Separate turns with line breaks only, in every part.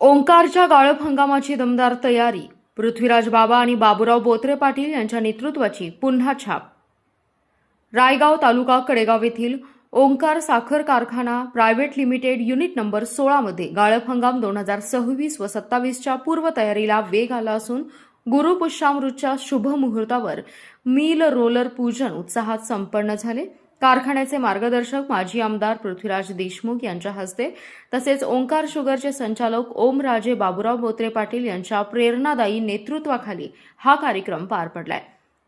ओंकारच्या गाळप हंगामाची दमदार तयारी. पृथ्वीराज बाबा आणि बाबूराव बोत्रे पाटील यांच्या नेतृत्वाची पुन्हा छाप. रायगाव तालुका कडेगाव येथील ओंकार साखर कारखाना प्रायव्हेट लिमिटेड युनिट नंबर 16 मध्ये गाळप हंगाम 2026 व 27च्या पूर्वतयारीला वेग आला असून गुरुपुष्यामृतच्या शुभ मुहूर्तावर मिल रोलर पूजन उत्साहात संपन्न झाले. कारखान्याचे मार्गदर्शक माजी आमदार पृथ्वीराज देशमुख यांच्या हस्ते तसेच ओंकार शुगरचे संचालक ओमराजे बाबूराव बोत्रे पाटील यांच्या प्रेरणादायी नेतृत्वाखाली हा कार्यक्रम पार पडलाय.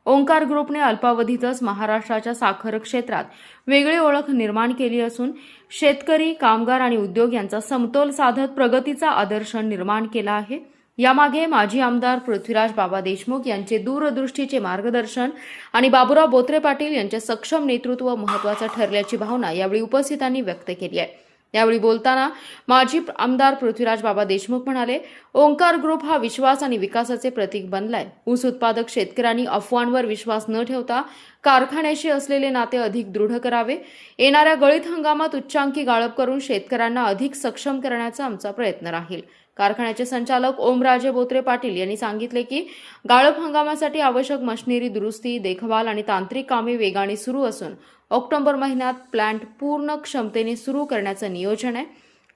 ओंकार ग्रुपने अल्पावधीतच महाराष्ट्राच्या साखर क्षेत्रात वेगळी ओळख निर्माण केली असून शेतकरी, कामगार आणि उद्योग यांचा समतोल साधत प्रगतीचा आदर्श निर्माण केला आहे. यामागे माजी आमदार पृथ्वीराज बाबा देशमुख यांचे दूरदृष्टीचे मार्गदर्शन आणि बाबूराव बोत्रे पाटील यांचे सक्षम नेतृत्व महत्त्वाचं ठरल्याची भावना यावेळी उपस्थितांनी व्यक्त केली आहे. यावेळी बोलताना माजी आमदार पृथ्वीराज बाबा देशमुख म्हणाले, ओंकार ग्रुप हा विश्वास आणि विकासाचे प्रतीक बनलाय. ऊस उत्पादक शेतकऱ्यांनी अफवांवर विश्वास न ठेवता कारखान्याशी असलेले नाते अधिक दृढ करावे. येणाऱ्या गळीत हंगामात उच्चांकी गाळप करून शेतकऱ्यांना अधिक सक्षम करण्याचा आमचा प्रयत्न राहील. कारखान्याचे संचालक ओमराजे बोत्रे पाटील यांनी सांगितले की गाळप हंगामासाठी आवश्यक मशिनरी दुरुस्ती, देखभाल आणि तांत्रिक कामे वेगाने सुरू असून ऑक्टोबर महिन्यात प्लांट पूर्ण क्षमतेने सुरू करण्याचं नियोजन आहे.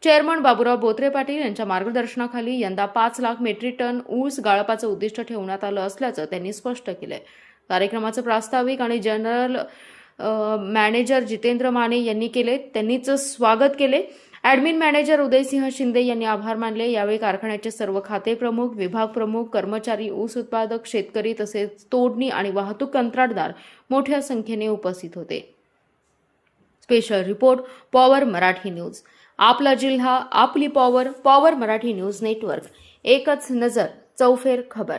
चेअरमन बाबूराव बोत्रे पाटील यांच्या मार्गदर्शनाखाली यंदा 5 लाख मेट्रिक टन ऊस गाळपाचं उद्दिष्ट ठेवण्यात आलं असल्याचं त्यांनी स्पष्ट केलंय. कार्यक्रमाचं प्रास्ताविक आणि जनरल मॅनेजर जितेंद्र माने यांनी केले. त्यांनीच स्वागत केले. ॲडमिन मॅनेजर उदयसिंह शिंदे यांनी आभार मानले. यावेळी कारखान्याचे सर्व खाते प्रमुख, विभाग प्रमुख, कर्मचारी, ऊस उत्पादक, शेतकरी तसेच तोडणी आणि वाहतूक कंत्राटदार मोठ्या संख्येने उपस्थित होते. Special report power Marathi news. आपला जिल्हा, आपली power. Power Marathi news network. एकच नजर, चौफेर खबर.